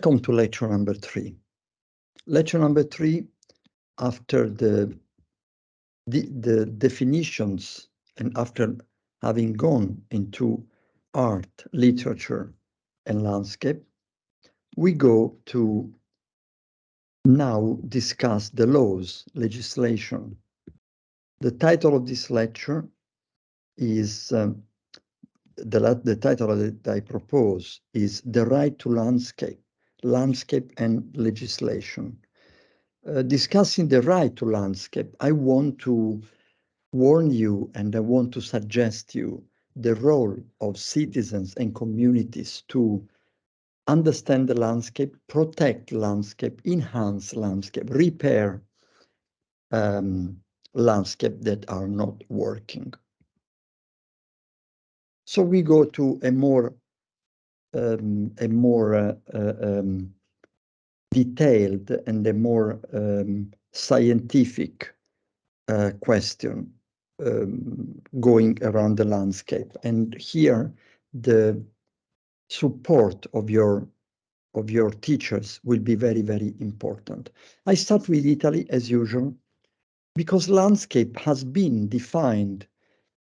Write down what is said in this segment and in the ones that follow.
Welcome to lecture number 3. Lecture number 3, after the definitions and after having gone into art, literature, and landscape, we go to now discuss the laws, legislation. The title of this lecture is, the title that I propose is The Right to Landscape, Landscape and Legislation. Discussing the right to landscape, I want to warn you and I want to suggest you the role of citizens and communities to understand the landscape, protect landscape, enhance landscape, repair landscape that are not working. So we go to a more detailed and a more scientific question going around the landscape. And here, the support of your teachers will be very, very important. I start with Italy, as usual, because landscape has been defined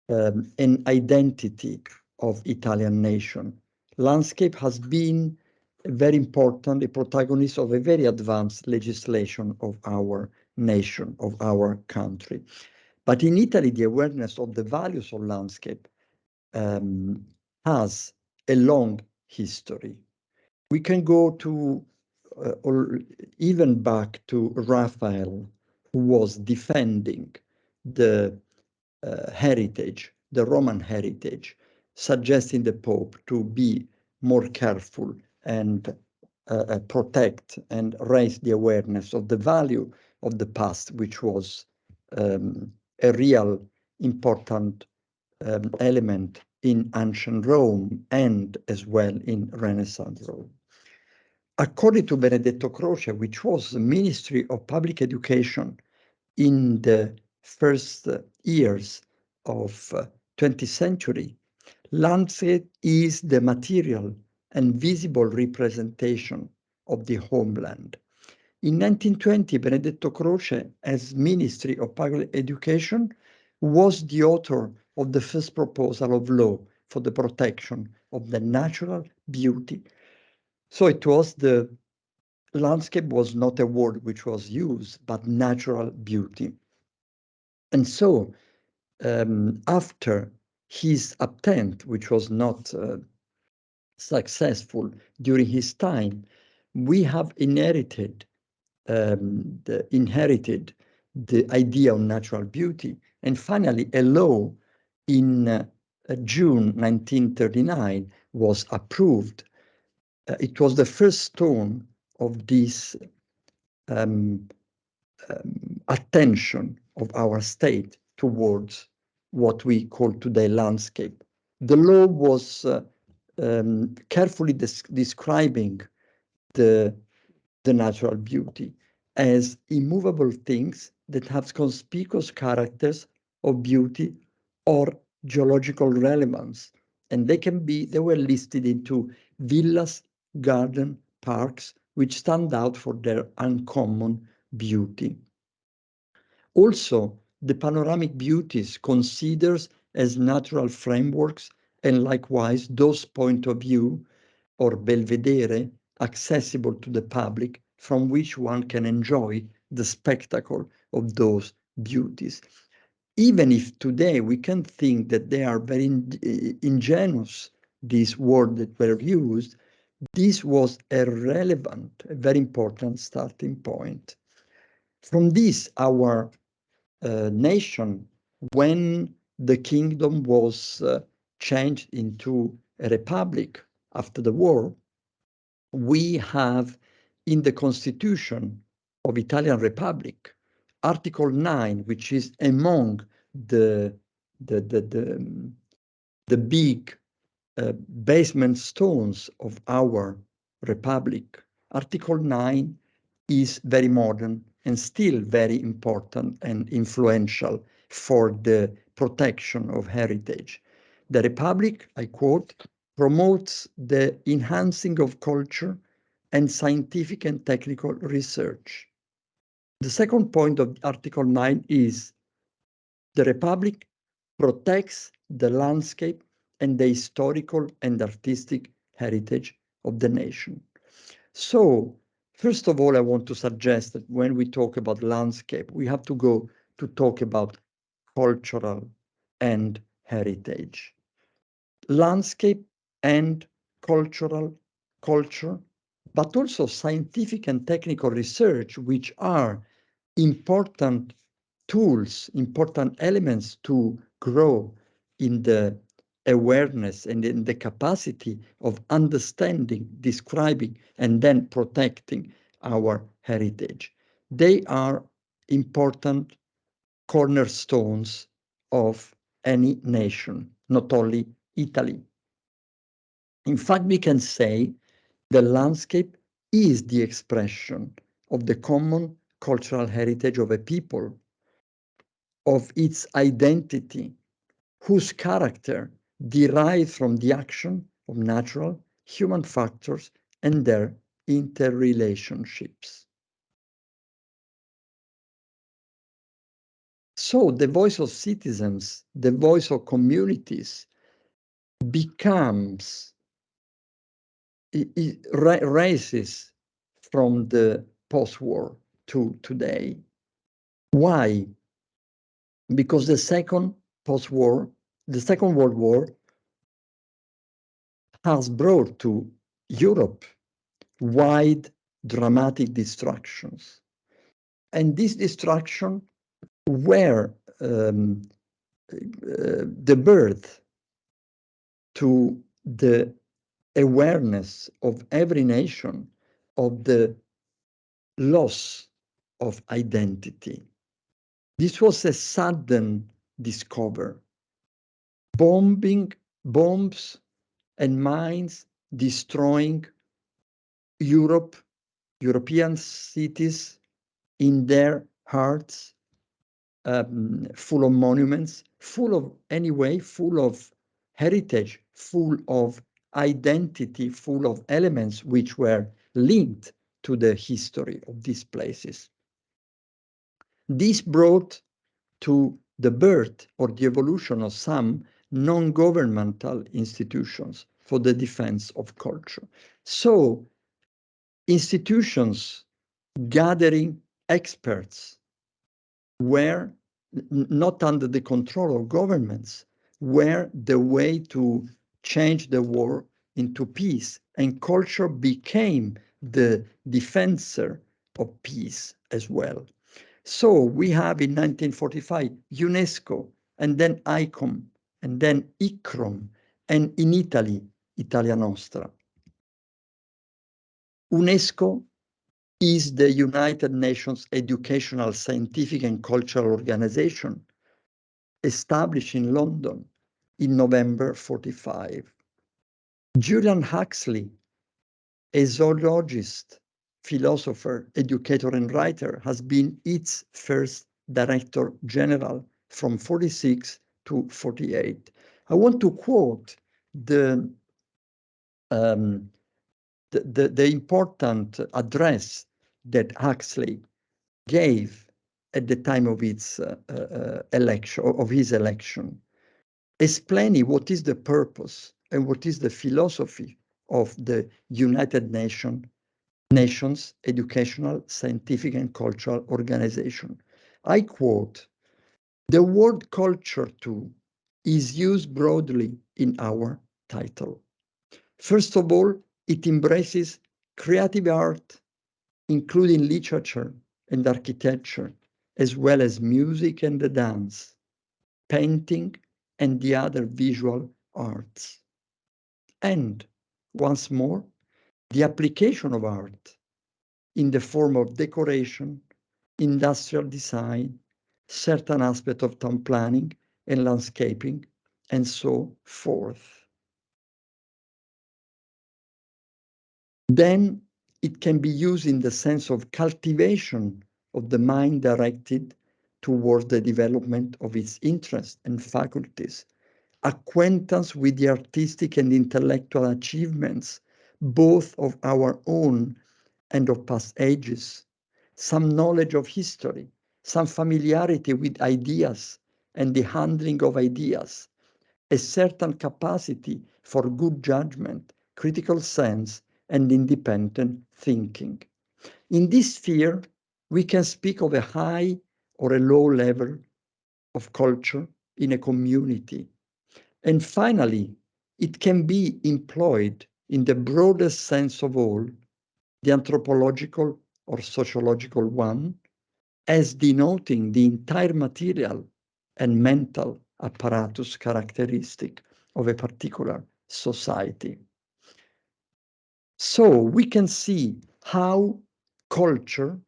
an identity of Italian nation. Landscape has been very important, a protagonist of a very advanced legislation of our nation, of our country. But in Italy, the awareness of the values of landscape has a long history. We can go to, or even back to Raphael, who was defending the heritage, the Roman heritage, suggesting the Pope to be more careful and protect and raise the awareness of the value of the past, which was a real important element in ancient Rome and as well in Renaissance Rome. According to Benedetto Croce, which was the Ministry of Public Education in the first years of 20th century, landscape is the material and visible representation of the homeland. In 1920, Benedetto Croce, as Ministry of Public Education, was the author of the first proposal of law for the protection of the natural beauty. So it was the landscape was not a word which was used, but natural beauty. And so after his attempt, which was not successful during his time, we have inherited the idea of natural beauty. And finally, a law in June 1939 was approved. It was the first stone of this attention of our state towards what we call today landscape. The law was carefully describing the natural beauty as immovable things that have conspicuous characters of beauty or geological relevance. And they were listed into villas, garden, parks, which stand out for their uncommon beauty. Also, the panoramic beauties considers as natural frameworks, and likewise those point of view or belvedere accessible to the public from which one can enjoy the spectacle of those beauties. Even if today we can think that they are very ingenuous, these words that were used, this was a relevant, a very important starting point. From this, our nation, when the kingdom was changed into a republic after the war, we have in the Constitution of Italian Republic, Article 9, which is among the big basement stones of our republic. Article 9 is very modern and still very important and influential for the protection of heritage. The Republic, I quote, promotes the enhancing of culture, and scientific and technical research. The second point of Article 9 is the Republic protects the landscape and the historical and artistic heritage of the nation. So, first of all, I want to suggest that when we talk about landscape, we have to go to talk about cultural and heritage. Landscape and culture, but also scientific and technical research, which are important tools, important elements to grow in the awareness and in the capacity of understanding, describing, and then protecting our heritage. They are important cornerstones of any nation, not only Italy. In fact, we can say the landscape is the expression of the common cultural heritage of a people, of its identity, whose character derives from the action of natural human factors and their interrelationships. So the voice of citizens, the voice of communities becomes, it raises from the post-war to today. Why? Because the second World War has brought to Europe wide, dramatic destructions. And this destruction were the birth to the awareness of every nation of the loss of identity. This was a sudden discovery. Bombs and mines destroying European cities in their hearts, full of monuments, full of heritage, full of identity, full of elements which were linked to the history of these places. This brought to the birth or the evolution of some non-governmental institutions for the defense of culture. So institutions gathering experts were not under the control of governments, were the way to change the war into peace, and culture became the defender of peace as well. So we have in 1945 UNESCO, and then ICOM, and then ICROM, and in Italy, Italia Nostra. UNESCO is the United Nations Educational, Scientific and Cultural Organization, established in London in November 45. Julian Huxley, a zoologist, philosopher, educator, and writer, has been its first director general from 46 to 48. I want to quote the important address that Huxley gave at the time of its his election, explaining what is the purpose and what is the philosophy of the United Nations Educational, Scientific and Cultural Organization. I quote, "The word culture too is used broadly in our title. First of all, it embraces creative art, including literature and architecture, as well as music and the dance, painting, and the other visual arts. And once more, the application of art in the form of decoration, industrial design, certain aspects of town planning and landscaping, and so forth. Then it can be used in the sense of cultivation of the mind directed towards the development of its interests and faculties, acquaintance with the artistic and intellectual achievements, both of our own and of past ages, some knowledge of history, some familiarity with ideas and the handling of ideas, a certain capacity for good judgment, critical sense, and independent thinking. In this sphere, we can speak of a high or a low level of culture in a community. And finally, it can be employed in the broadest sense of all, the anthropological or sociological one, as denoting the entire material and mental apparatus characteristic of a particular society. So we can see how culture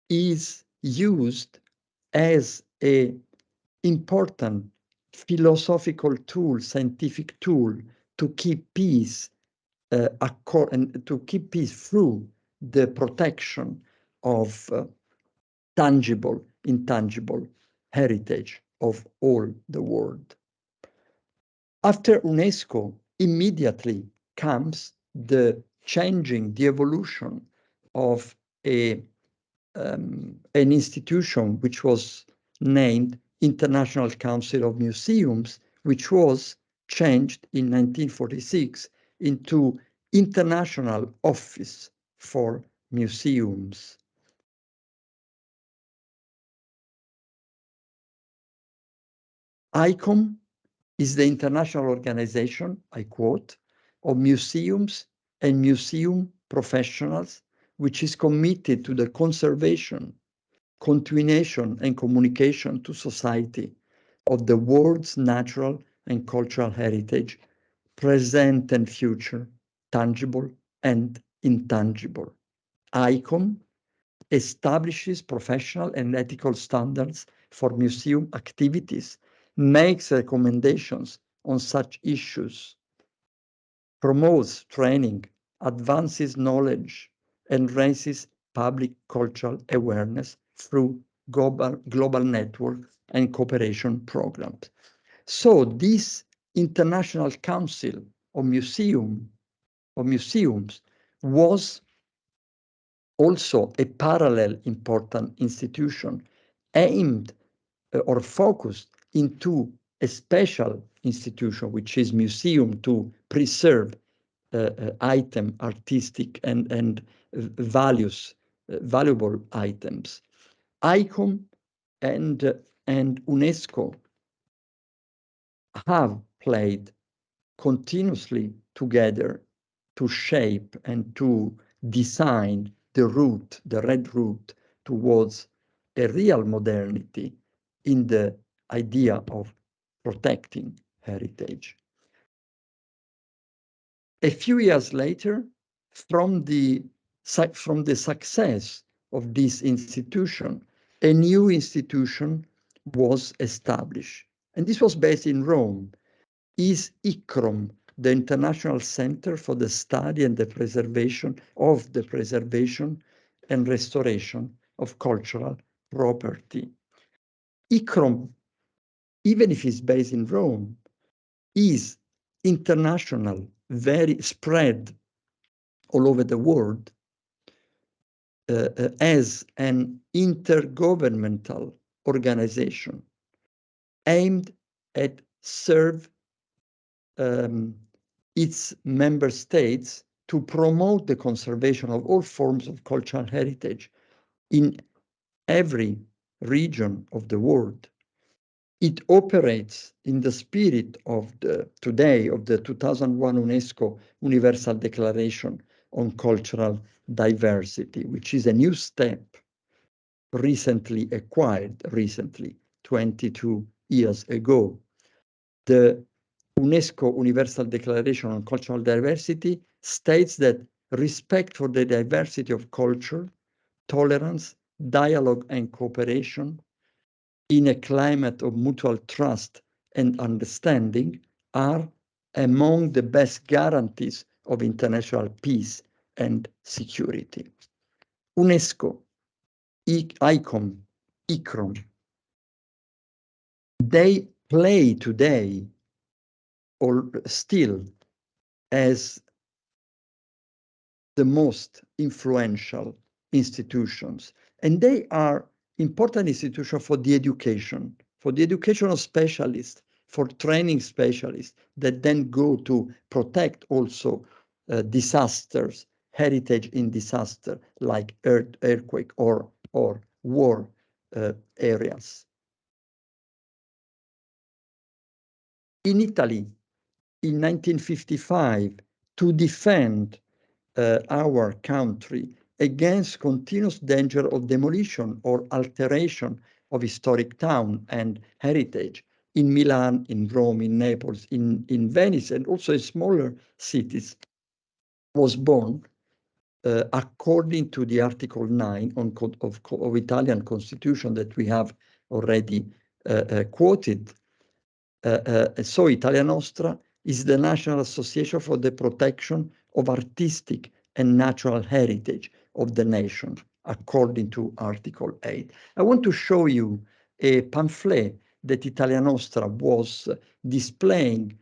is used as an important philosophical tool, scientific tool to keep peace and to keep peace through the protection of tangible, intangible heritage of all the world. After UNESCO, immediately comes the changing, the evolution of an institution which was named International Council of Museums, which was changed in 1946 into International Office for Museums. ICOM is the international organization, I quote, of museums and museum professionals, which is committed to the conservation, continuation, and communication to society of the world's natural and cultural heritage, present and future, tangible and intangible. ICOM establishes professional and ethical standards for museum activities, makes recommendations on such issues, promotes training, advances knowledge, and raises public cultural awareness through global network and cooperation programs. So this International Council of Museums was also a parallel important institution aimed or focused into a special institution, which is museum to preserve item, artistic and valuable items. ICOM and UNESCO have played continuously together to shape and to design the route, the red route towards a real modernity in the idea of protecting heritage. A few years later, from the success of this institution, a new institution was established. And this was based in Rome. Is ICROM, the International Center for the Study and the Preservation and Restoration of Cultural Property. ICROM, even if it's based in Rome, is international, very spread all over the world as an intergovernmental organization aimed at serve its member states to promote the conservation of all forms of cultural heritage in every region of the world. It operates in the spirit of the 2001 UNESCO Universal Declaration on Cultural Diversity, which is a new step recently acquired, 22 years ago. The UNESCO Universal Declaration on Cultural Diversity states that respect for the diversity of culture, tolerance, dialogue, and cooperation in a climate of mutual trust and understanding are among the best guarantees of international peace and security. UNESCO, ICOM, ICROM, they play today or still as the most influential institutions. And they are important institutions for the education of specialists, for training specialists that then go to protect also disasters, heritage in disaster, like earthquake or war areas. In Italy, in 1955, to defend our country against continuous danger of demolition or alteration of historic town and heritage in Milan, in Rome, in Naples, in Venice, and also in smaller cities, was born according to the Article 9 of Italian Constitution that we have already quoted. So Italia Nostra is the National Association for the Protection of Artistic and Natural Heritage of the nation, according to Article 8. I want to show you a pamphlet that Italia Nostra was displaying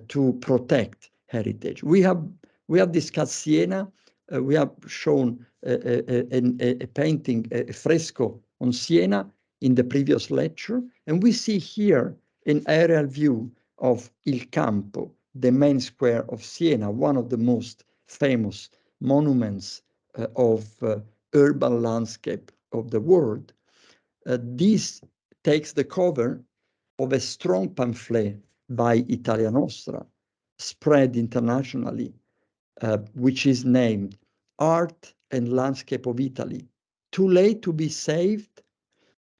to protect heritage. We have discussed Siena. We have shown a painting, a fresco on Siena in the previous lecture, and we see here an aerial view of Il Campo, the main square of Siena, one of the most famous monuments of urban landscape of the world. This takes the cover of a strong pamphlet by Italia Nostra, spread internationally, which is named Art and Landscape of Italy, Too Late to be Saved.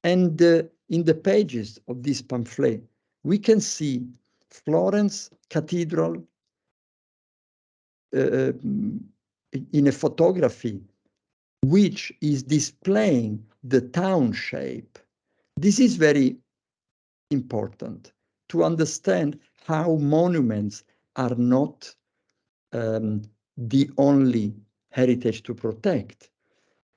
And in the pages of this pamphlet, we can see Florence Cathedral in a photography, which is displaying the town shape. This is very important to understand how monuments are not the only heritage to protect.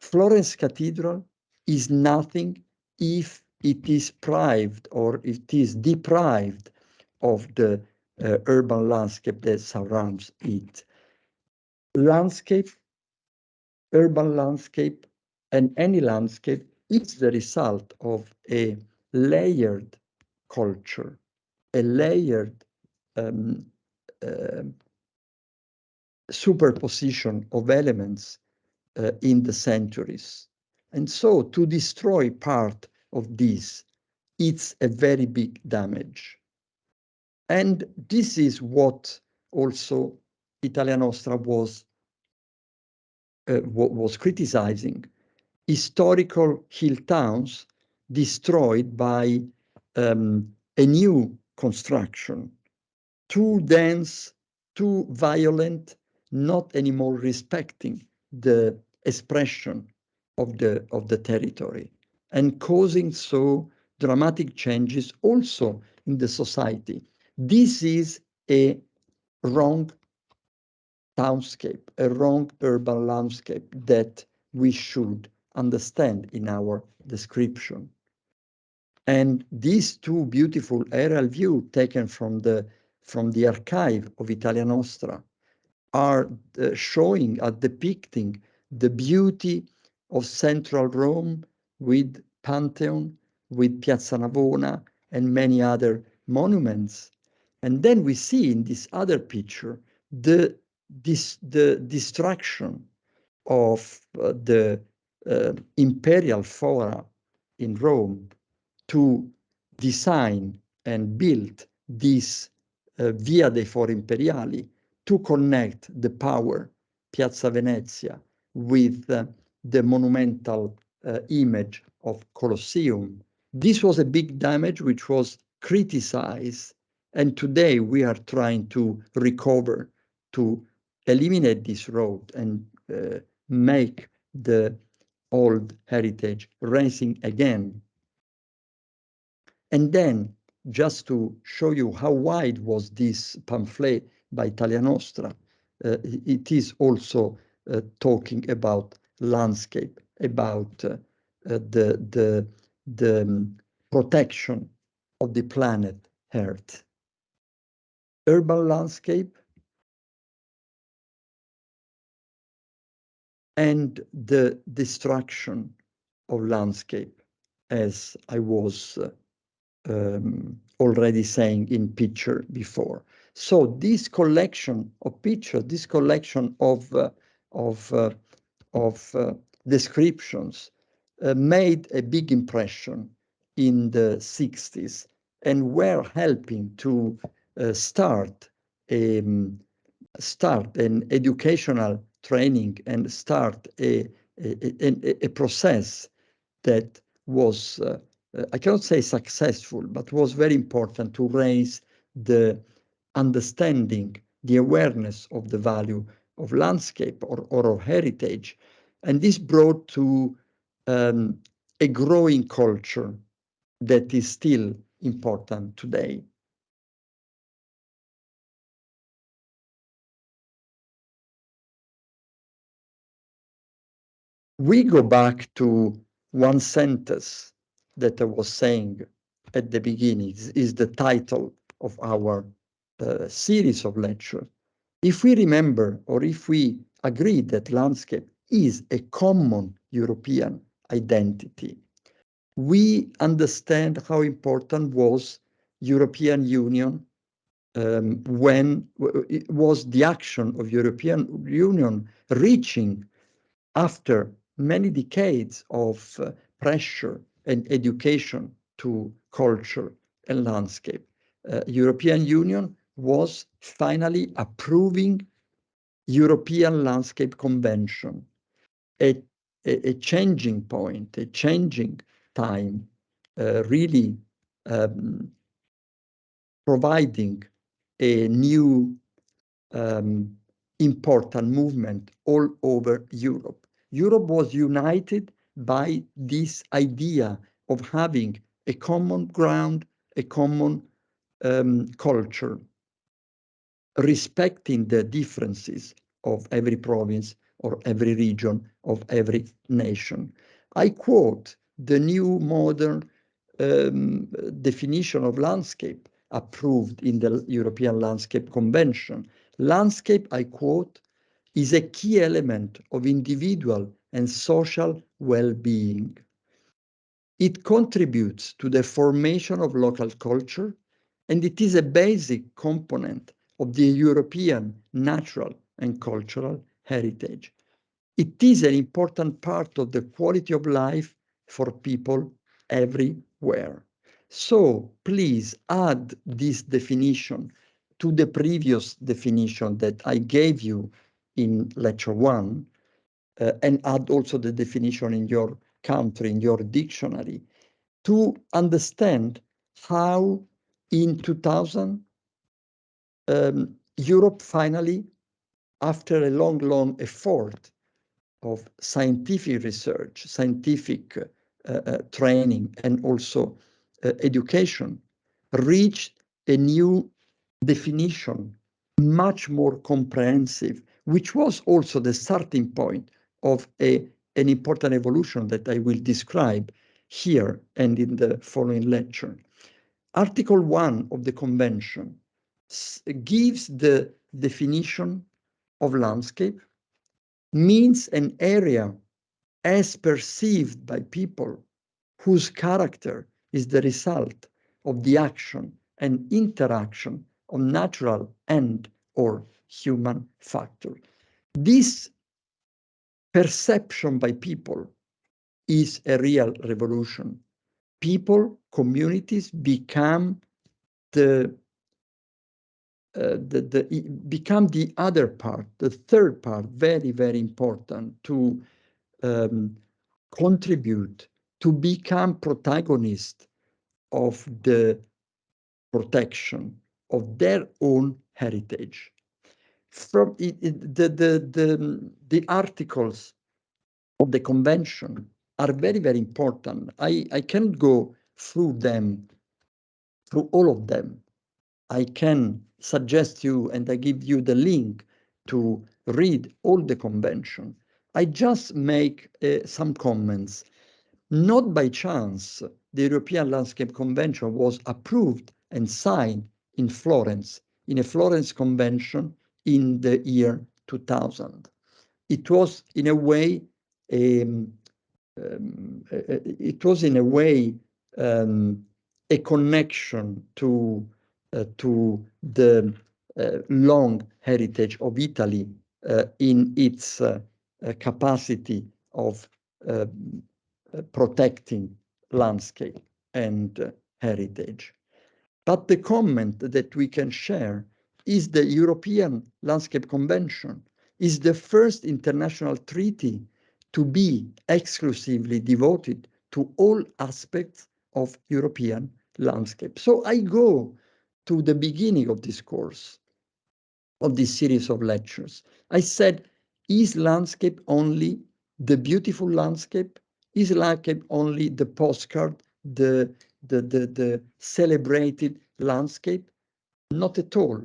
Florence Cathedral is nothing if it is deprived of the urban landscape that surrounds it. Landscape, urban landscape, and any landscape is the result of a layered culture, a layered superposition of elements in the centuries. And so to destroy part of this, it's a very big damage. And this is what also Italia Nostra was criticizing. Historical hill towns destroyed by a new construction, too dense, too violent, not anymore respecting the expression of the territory, and causing so dramatic changes also in the society. This is a wrong townscape, a wrong urban landscape that we should understand in our description. And these two beautiful aerial views taken from the archive of Italia Nostra are depicting the beauty of central Rome with Pantheon, with Piazza Navona, and many other monuments. And then we see in this other picture the destruction of the imperial fora in Rome to design and build this Via dei Fori Imperiali to connect the power, Piazza Venezia, with the monumental image of Colosseum. This was a big damage which was criticized, and today we are trying to recover, to eliminate this road and make the old heritage rising again. And then, just to show you how wide was this pamphlet by Italia Nostra, it is also talking about landscape, about the protection of the planet Earth. Urban landscape and the destruction of landscape, as I was already saying in picture before. So this collection of pictures, this collection of, uh, of descriptions made a big impression in the 60s and were helping to start an educational training and start a process that was, I cannot say successful, but was very important to raise the understanding, the awareness of the value of landscape or of heritage. And this brought to a growing culture that is still important today. We go back to one sentence that I was saying at the beginning, is the title of our series of lectures. If we remember, or if we agree that landscape is a common European identity, we understand how important was European Union when it was the action of European Union reaching after many decades of pressure and education to culture and landscape. European Union was finally approving European Landscape Convention, a, a changing point, a changing time, really providing a new important movement all over Europe. Europe was united by this idea of having a common ground, a common culture, respecting the differences of every province or every region of every nation. I quote the new modern definition of landscape approved in the European Landscape Convention. Landscape, I quote, is a key element of individual and social well-being. It contributes to the formation of local culture, and it is a basic component of the European natural and cultural heritage. It is an important part of the quality of life for people everywhere. So please add this definition to the previous definition that I gave you in lecture 1, and add also the definition in your country, in your dictionary, to understand how in 2000, Europe finally, after a long, long effort of scientific research, scientific training, and also education, reached a new definition, much more comprehensive, which was also the starting point of an important evolution that I will describe here and in the following lecture. Article 1 of the Convention gives the definition of landscape, means an area as perceived by people whose character is the result of the action and interaction of natural and or human factor. This perception by people is a real revolution. People, communities become become the other part, the third part, very, very important to contribute to become protagonist of the protection of their own heritage. From the articles of the convention are very, very important. I can't go through them, through all of them. I can suggest you, and I give you the link to read all the convention. I just make some comments. Not by chance, the European Landscape Convention was approved and signed in Florence, in a Florence Convention in the year 2000. it was in a way a connection to the long heritage of Italy in its capacity of protecting landscape and heritage. But the comment that we can share is the European Landscape Convention is the first international treaty to be exclusively devoted to all aspects of European landscape. So I go to the beginning of this course, of this series of lectures. I said, is landscape only the beautiful landscape? Is landscape only the postcard, the celebrated landscape? Not at all.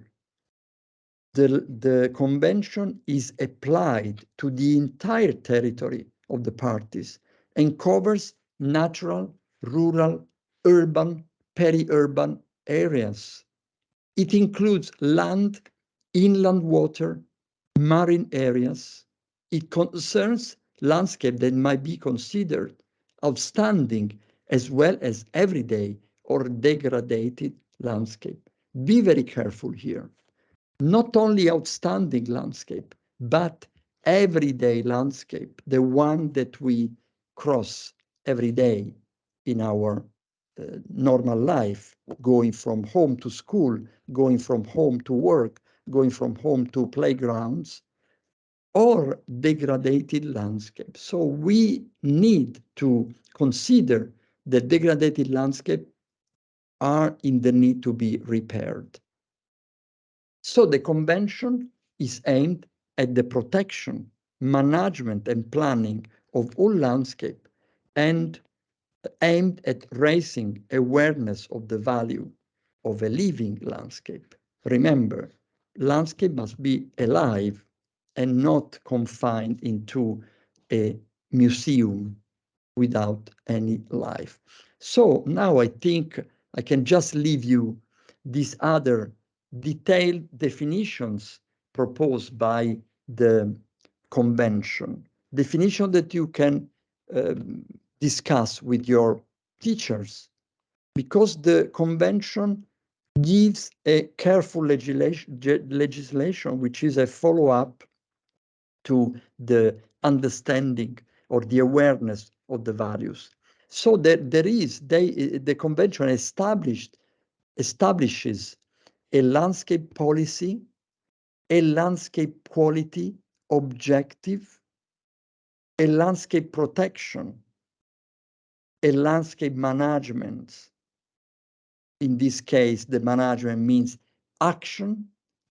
The convention is applied to the entire territory of the parties and covers natural, rural, urban, peri-urban areas. It includes land, inland water, marine areas. It concerns landscape that might be considered outstanding as well as everyday or degraded landscape. Be very careful here. Not only outstanding landscape, but everyday landscape, the one that we cross every day in our normal life, going from home to school, going from home to work, going from home to playgrounds, or degraded landscape. So we need to consider that degraded landscape are in the need to be repaired. So the convention is aimed at the protection, management, and planning of all landscape and aimed at raising awareness of the value of a living landscape. Remember, landscape must be alive and not confined into a museum without any life. So now I think I can just leave you these other detailed definitions proposed by the convention, definition that you can discuss with your teachers, because the convention gives a careful legislation which is a follow-up to the understanding or the awareness of the values. So that the convention establishes a landscape policy, a landscape quality objective, a landscape protection, a landscape management. In this case, the management means action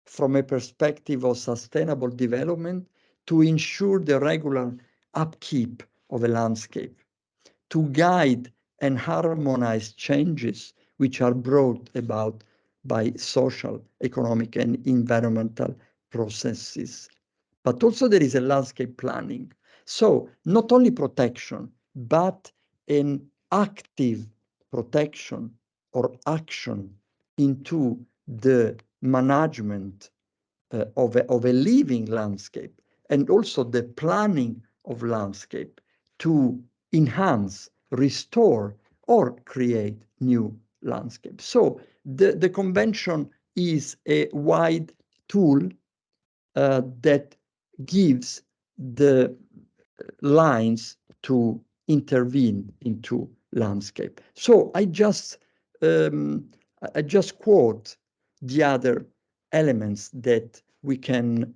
from a perspective of sustainable development to ensure the regular upkeep of a landscape, to guide and harmonize changes which are brought about by social, economic, and environmental processes. But also there is a landscape planning. So not only protection, but an active protection or action into the management of a living landscape, and also the planning of landscape to enhance, restore, or create new landscapes. So the convention is a wide tool that gives the lines to intervene into landscape. So I just quote the other elements that we can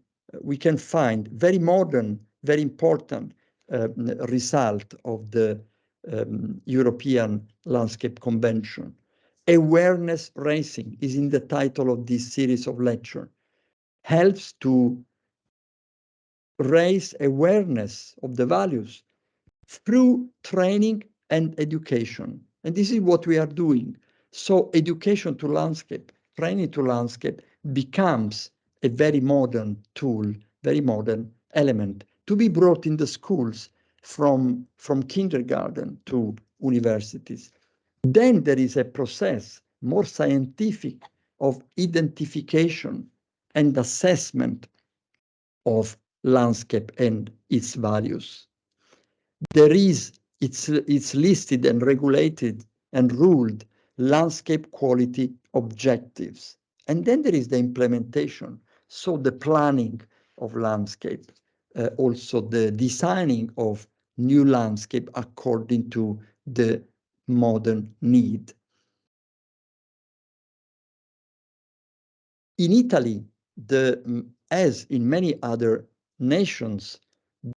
find very modern, very important result of the European Landscape Convention. Awareness raising is in the title of this series of lecture. Helps to raise awareness of the values through training and education. And this is what we are doing. So education to landscape, training to landscape becomes a very modern tool, very modern element to be brought in the schools from kindergarten to universities. Then there is a process, more scientific, of identification and assessment of landscape and its values. There is, it's listed and regulated and ruled landscape quality objectives. And then there is the implementation. So the planning of landscape, also the designing of new landscape according to the modern need. In Italy, as in many other nations,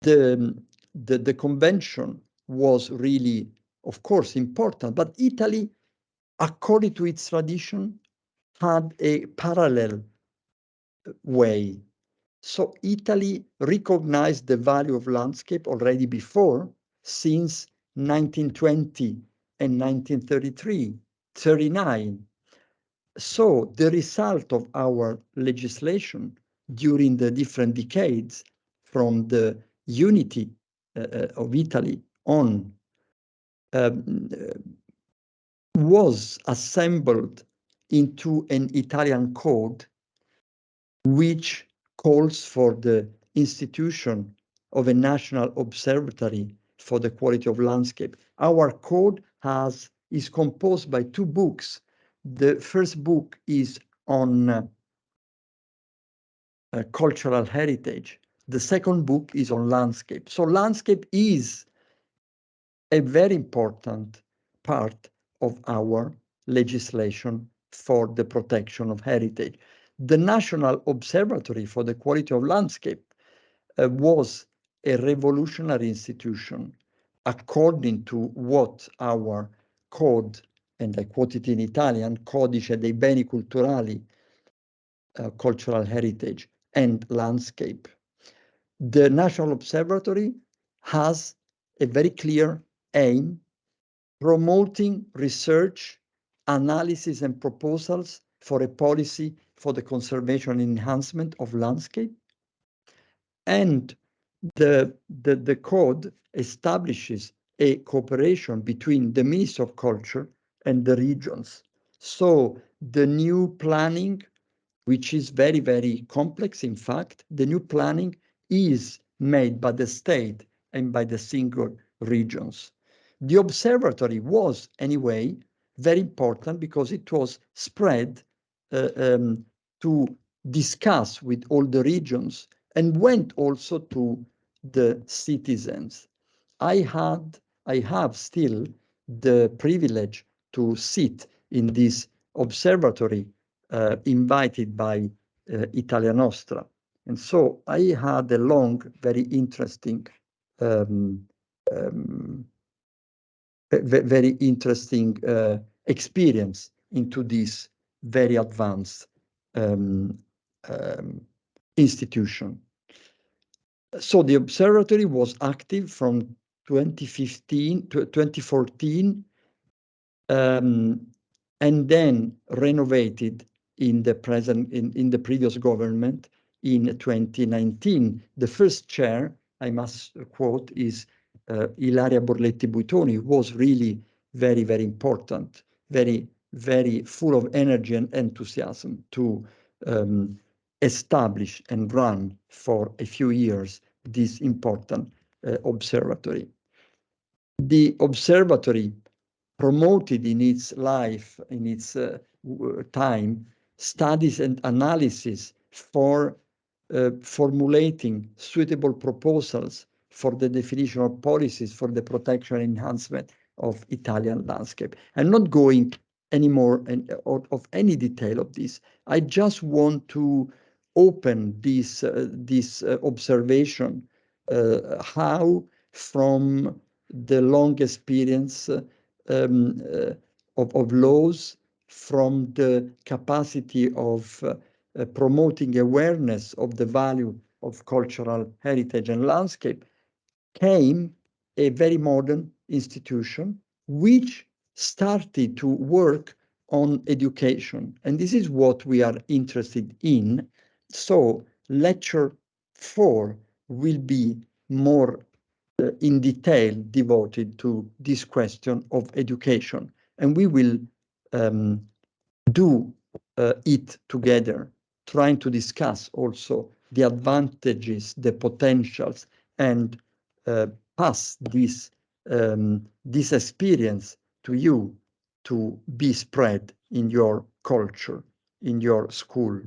the convention was really, of course, important, but Italy, according to its tradition, had a parallel way. So Italy recognized the value of landscape already before, since 1920 and 1933, 39. So the result of our legislation during the different decades from the unity of Italy on um, was assembled into an Italian code which calls for the institution of a national observatory for the quality of landscape. Our code is composed by two books. The first book is on cultural heritage. The second book is on landscape. So landscape is a very important part of our legislation for the protection of heritage. The National Observatory for the Quality of Landscape was a revolutionary institution according to what our code, and I quote it in Italian, Codice dei beni culturali, cultural heritage and landscape. The National Observatory has a very clear aim: promoting research, analysis, and proposals for a policy for the conservation and enhancement of landscape. And the code establishes a cooperation between the Ministry of Culture and the regions. So the new planning, which is very, very complex, in fact, the new planning is made by the state and by the single regions. The observatory was, anyway, very important because it was spread to discuss with all the regions and went also to the citizens. I have still the privilege to sit in this observatory invited by Italia Nostra. And so I had a long, very interesting, um, um, very interesting experience into this very advanced um, um, institution. So the observatory was active from 2015 to 2014, and then renovated in the previous government in 2019. The first chair, I must quote, is Ilaria Borletti Buitoni, who was really very, very important, very, very full of energy and enthusiasm to establish and run for a few years this important observatory. The observatory promoted in its life, in its time, studies and analysis for formulating suitable proposals for the definition of policies for the protection and enhancement of Italian landscape. I'm not going anymore of any detail of this. I just want to open this observation, how from the long experience of laws, from the capacity of promoting awareness of the value of cultural heritage and landscape, came a very modern institution which started to work on education. And this is what we are interested in. So lecture 4 will be more in detail devoted to this question of education. And we will do it together, trying to discuss also the advantages, the potentials, and pass this experience to you to be spread in your culture, in your school,